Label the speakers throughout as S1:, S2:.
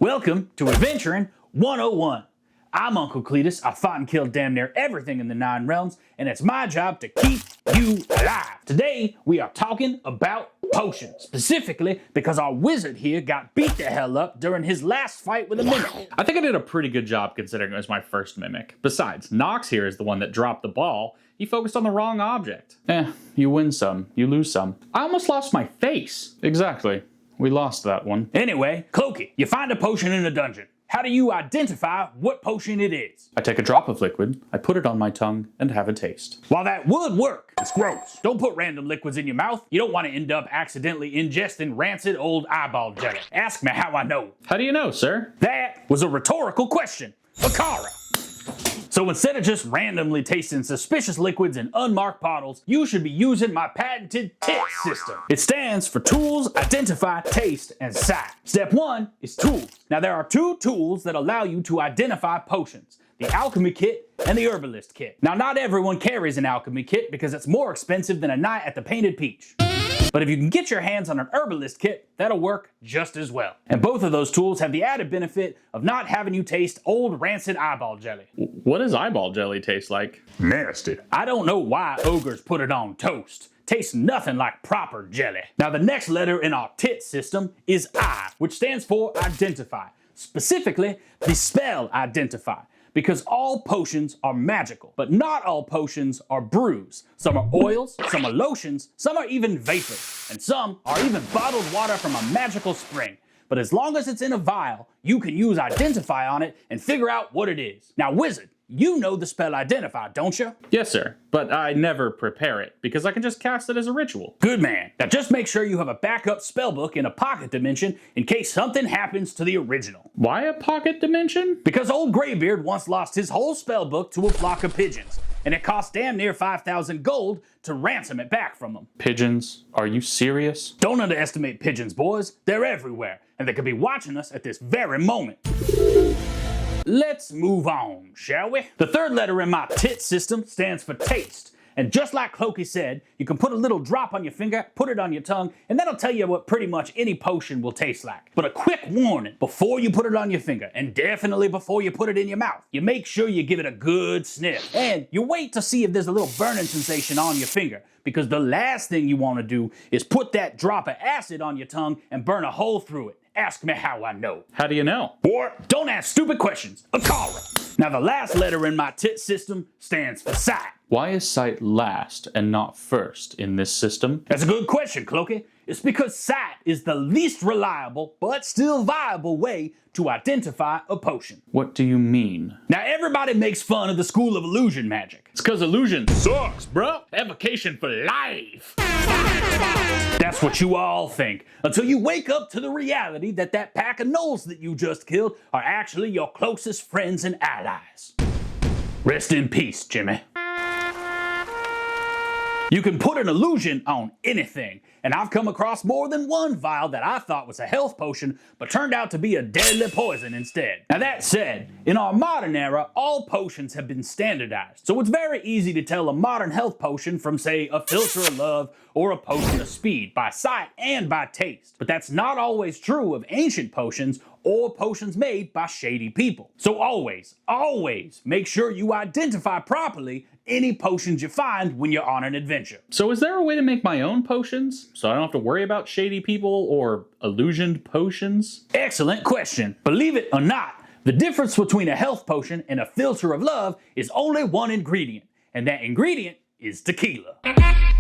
S1: Welcome to Adventurin 101. I'm Uncle Cletus. I fought and killed damn near everything in the 9 realms, and it's my job to keep you alive. Today, we are talking about potions, specifically because our wizard here got beat the hell up during his last fight with a mimic.
S2: I think I did a pretty good job considering it was my first mimic. Besides, Nox here is the one that dropped the ball. He focused on the wrong object. You win some, you lose some. I almost lost my face. Exactly. We lost that one.
S1: Anyway, Clokey, you find a potion in a dungeon. How do you identify what potion it is?
S2: I take a drop of liquid, I put it on my tongue, and have a taste.
S1: While that would work, it's gross. Don't put random liquids in your mouth. You don't want to end up accidentally ingesting rancid old eyeball jelly. Ask me how I know.
S2: How do you know, sir?
S1: That was a rhetorical question. Akara. So instead of just randomly tasting suspicious liquids in unmarked bottles, you should be using my patented TIT system. It stands for Tools, Identify, Taste, and Sight. Step 1 is Tools. Now there are 2 tools that allow you to identify potions: the Alchemy Kit and the Herbalist Kit. Now not everyone carries an Alchemy Kit because it's more expensive than a night at the Painted Peach. But if you can get your hands on an Herbalist Kit, that'll work just as well. And both of those tools have the added benefit of not having you taste old rancid eyeball jelly.
S2: What does eyeball jelly taste like?
S1: Nasty. I don't know why ogres put it on toast. Tastes nothing like proper jelly. Now the next letter in our TIT system is I, which stands for Identify. Specifically, the spell Identify. Because all potions are magical, but not all potions are brews. Some are oils, some are lotions, some are even vapors, and some are even bottled water from a magical spring. But as long as it's in a vial, you can use Identify on it and figure out what it is. Now, Wizard, you know the spell Identify, don't you?
S2: Yes, sir, but I never prepare it because I can just cast it as a ritual.
S1: Good man. Now just make sure you have a backup spellbook in a pocket dimension in case something happens to the original.
S2: Why a pocket dimension?
S1: Because old Graybeard once lost his whole spellbook to a flock of pigeons, and it cost damn near 5,000 gold to ransom it back from them.
S2: Pigeons? Are you serious?
S1: Don't underestimate pigeons, boys. They're everywhere, and they could be watching us at this very moment. Let's move on, shall we? The third letter in my TIT system stands for taste. And just like Clokey said, you can put a little drop on your finger, put it on your tongue, and that'll tell you what pretty much any potion will taste like. But a quick warning, before you put it on your finger, and definitely before you put it in your mouth, you make sure you give it a good sniff. And you wait to see if there's a little burning sensation on your finger, because the last thing you want to do is put that drop of acid on your tongue and burn a hole through it. Ask me how I know.
S2: How do you know?
S1: Or don't ask stupid questions. Akara. Now the last letter in my TIT system stands for sight.
S2: Why is sight last and not first in this system?
S1: That's a good question, Clokey. It's because sight is the least reliable, but still viable way to identify a potion.
S2: What do you mean?
S1: Now everybody makes fun of the school of illusion magic.
S2: It's cause illusion sucks, bro. Evocation for life.
S1: That's what you all think, until you wake up to the reality that that pack of gnolls that you just killed are actually your closest friends and allies. Rest in peace, Jimmy. You can put an illusion on anything, and I've come across more than one vial that I thought was a health potion, but turned out to be a deadly poison instead. Now that said, in our modern era, all potions have been standardized, so it's very easy to tell a modern health potion from, say, a filter of love or a potion of speed by sight and by taste. But that's not always true of ancient potions or potions made by shady people. So always, always make sure you identify properly any potions you find when you're on an adventure.
S2: So is there a way to make my own potions so I don't have to worry about shady people or illusioned potions?
S1: Excellent question. Believe it or not, the difference between a health potion and a filter of love is only one ingredient, and that ingredient is tequila.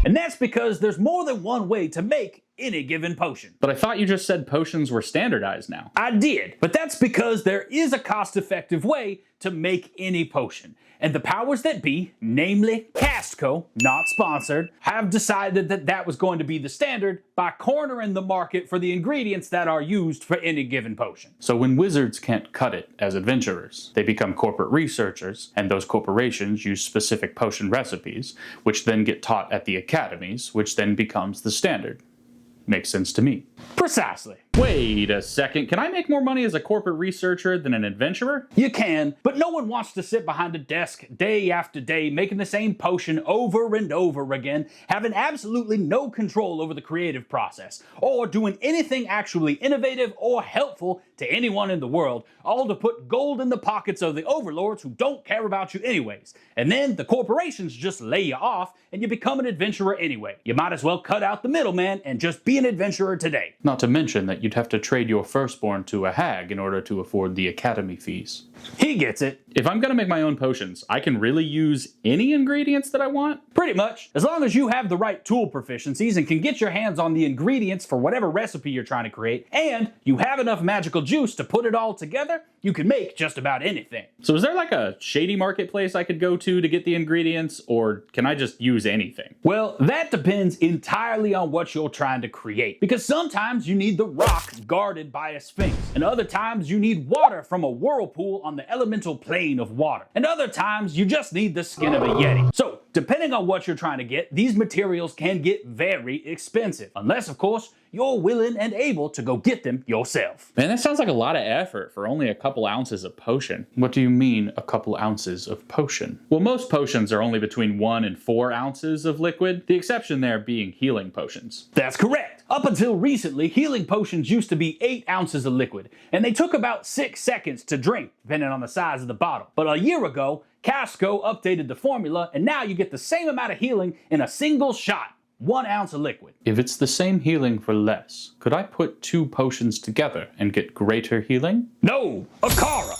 S1: And that's because there's more than one way to make any given potion.
S2: But I thought you just said potions were standardized now.
S1: I did, but that's because there is a cost-effective way to make any potion. And the powers that be, namely Castco, not sponsored, have decided that that was going to be the standard by cornering the market for the ingredients that are used for any given potion.
S2: So when wizards can't cut it as adventurers, they become corporate researchers, and those corporations use specific potion recipes, which then get taught at the academies, which then becomes the standard. Makes sense to me.
S1: Precisely.
S2: Wait a second, can I make more money as a corporate researcher than an adventurer?
S1: You can, but no one wants to sit behind a desk day after day making the same potion over and over again, having absolutely no control over the creative process, or doing anything actually innovative or helpful to anyone in the world, all to put gold in the pockets of the overlords who don't care about you anyways. And then the corporations just lay you off and you become an adventurer anyway. You might as well cut out the middleman and just be an adventurer today.
S2: Not to mention that you'd have to trade your firstborn to a hag in order to afford the academy fees.
S1: He gets it.
S2: If I'm gonna make my own potions, I can really use any ingredients that I want?
S1: Pretty much. As long as you have the right tool proficiencies and can get your hands on the ingredients for whatever recipe you're trying to create, and you have enough magical juice to put it all together, you can make just about anything.
S2: So is there like a shady marketplace I could go to get the ingredients, or can I just use anything?
S1: Well, that depends entirely on what you're trying to create, because sometimes you need the rock guarded by a sphinx, and other times you need water from a whirlpool on the elemental plane of water, and other times you just need the skin of a yeti. So, depending on what you're trying to get, these materials can get very expensive, unless of course you're willing and able to go get them yourself.
S2: Man, that sounds like a lot of effort for only a couple ounces of potion. What do you mean, a couple ounces of potion? Well, most potions are only between 1 and 4 ounces of liquid, the exception there being healing potions.
S1: That's correct. Up until recently, healing potions used to be 8 ounces of liquid, and they took about 6 seconds to drink, depending on the size of the bottle. But a year ago, Casco updated the formula, and now you get the same amount of healing in a single shot. 1 ounce of liquid.
S2: If it's the same healing for less, could I put 2 potions together and get greater healing?
S1: No, Akara.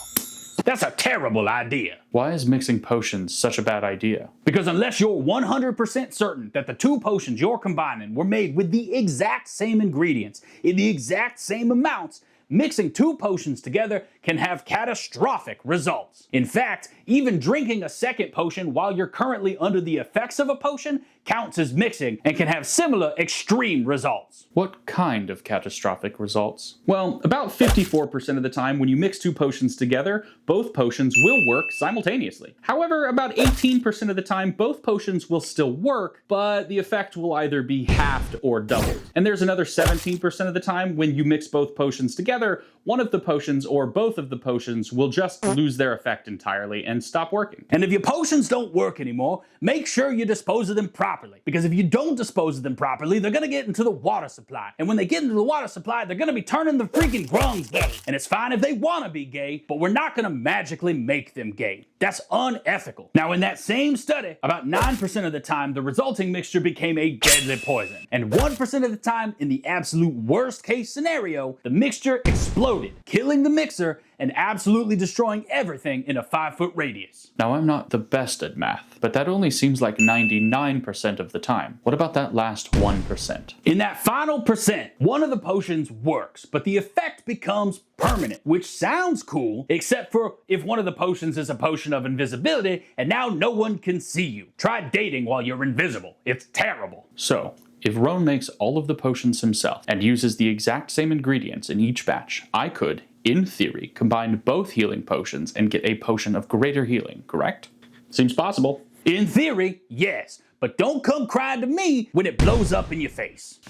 S1: That's a terrible idea.
S2: Why is mixing potions such a bad idea?
S1: Because unless you're 100% certain that the 2 potions you're combining were made with the exact same ingredients, in the exact same amounts, mixing 2 potions together can have catastrophic results. In fact, even drinking a second potion while you're currently under the effects of a potion counts as mixing and can have similar extreme results.
S2: What kind of catastrophic results? Well, about 54% of the time when you mix 2 potions together, both potions will work simultaneously. However, about 18% of the time, both potions will still work, but the effect will either be halved or doubled. And there's another 17% of the time when you mix both potions together, one of the potions or both of the potions will just lose their effect entirely and stop working.
S1: And if your potions don't work anymore, make sure you dispose of them properly. Because if you don't dispose of them properly, they're gonna get into the water supply. And when they get into the water supply, they're gonna be turning the freaking grungs gay. And it's fine if they wanna be gay, but we're not gonna magically make them gay. That's unethical. Now, in that same study, about 9% of the time, the resulting mixture became a deadly poison. And 1% of the time, in the absolute worst case scenario, the mixture exploded, killing the mixer and absolutely destroying everything in a 5-foot radius.
S2: Now, I'm not the best at math, but that only seems like 99% of the time. What about that last 1%?
S1: In that final percent, one of the potions works, but the effect becomes permanent, which sounds cool, except for if one of the potions is a potion of invisibility, and now no one can see you. Try dating while you're invisible. It's terrible.
S2: So, if Roan makes all of the potions himself and uses the exact same ingredients in each batch, I could, in theory, combine both healing potions and get a potion of greater healing, correct? Seems possible.
S1: In theory, yes, but don't come crying to me when it blows up in your face.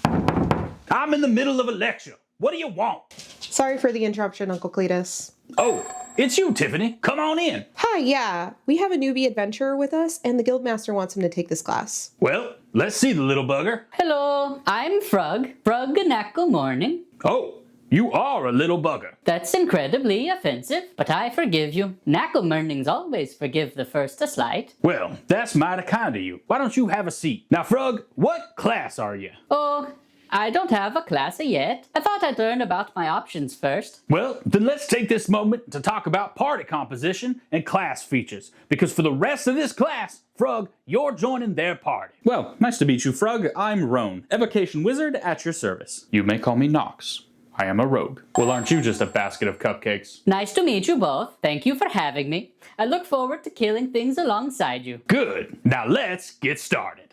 S1: I'm in the middle of a lecture. What do you want?
S3: Sorry for the interruption, Uncle Cletus.
S1: Oh, it's you, Tiffany. Come on in.
S3: Hi, yeah. We have a newbie adventurer with us, and the guildmaster wants him to take this class.
S1: Well, let's see the little bugger.
S4: Hello, I'm Frog. Frog-a-nackle morning.
S1: Oh, you are a little bugger.
S4: That's incredibly offensive, but I forgive you. Knackle mornings always forgive the first a slight.
S1: Well, that's mighty kind of you. Why don't you have a seat? Now, Frog, what class are you?
S4: Oh, I don't have a class yet. I thought I'd learn about my options first.
S1: Well, then let's take this moment to talk about party composition and class features, because for the rest of this class, Frog, you're joining their party.
S2: Well, nice to meet you, Frog. I'm Roan, evocation wizard at your service. You may call me Nox. I am a rogue. Well, aren't you just a basket of cupcakes?
S4: Nice to meet you both. Thank you for having me. I look forward to killing things alongside you.
S1: Good. Now let's get started.